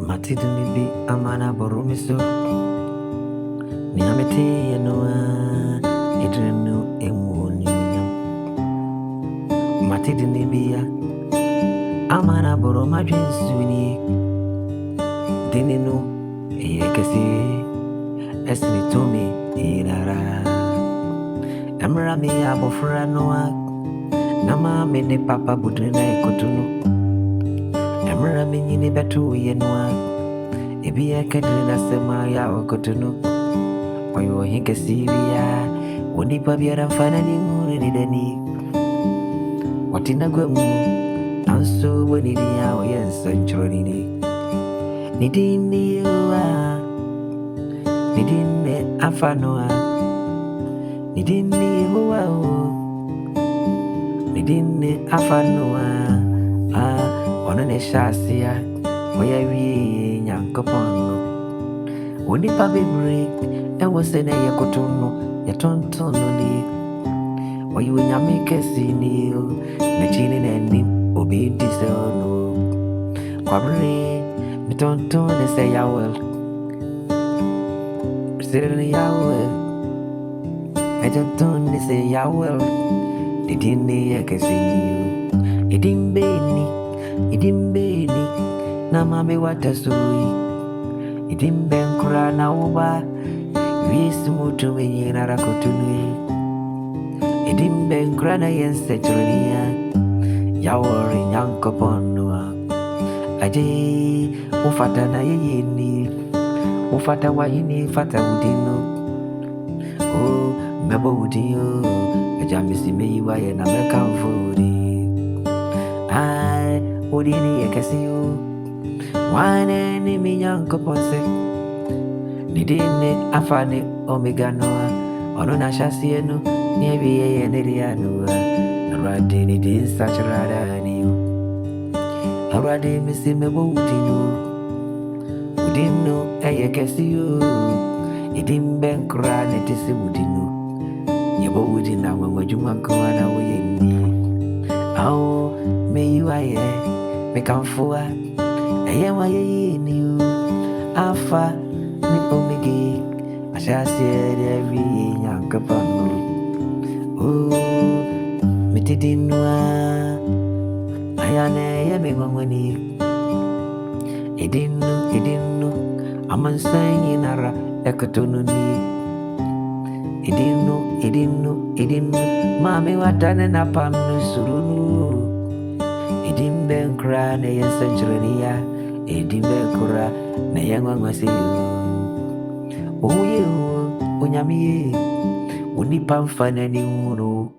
Matidini bi amana boromiso Niamete yenoa idrenu emwoni minyam Matidini biya amana boroma dwensuni Dininu eyekese esni tomi inara Emra mi abofra noa Nama mene papa budrina ekotunu Emra mi nyini betu yenoa Ebi ekedrina sema ya okotunu Oyo hinke sibiya Wonipa biara mfana ni uri dani Watina gwemu Anso wenidi ya oyenso nchronini Nidini yuwa Nidini afanoa Nidini yuwa Nidini afanoa Onone shasia Oya wii nyankopono Wonipa bibri Ewa sene ya kutuno Ya tontono ni Oyu nyami kesi ni Nechini neni Obidi se ono Kwabri Mitontone se ya well Sirene ya well Mitontone se ya well Didini ya kesi ni Idimbeni Na mami watasui Idimbenkura na uba Wisi mutu menye nara kutuni Idimbenkura na yense churunia Yawori nyanko ponua Aje ufata na yeyeni Ufata wahini fata udino Oh mebo udio Ajamisi meiwa ye na meka mfuri Ay udini yekesi yu Wane ni mi nyanko ponse Nidine afane omega noa Ono na shasienu Niebi yeye nirianua Arade ni din sacharada niyo Arade misi mebo udino Udino eye kesiyo Idimbe nkura netisi udino Yebo udina wajuma kwa uyeni Ao meyuwa ye Mekamfua Eye wa ye niyo Afa ni omegi Ashasi erevi nyankapano Oh Mitidinwa Ayane ye mengwangwani Idinu Amansanyi nara ekotonuni Idinu Mami watane na panu surunu Idimbe nkra na yensanchiraniya Idimbe nkra na yengwangwasiyo Uye unyamiye Unipa mfana ni unu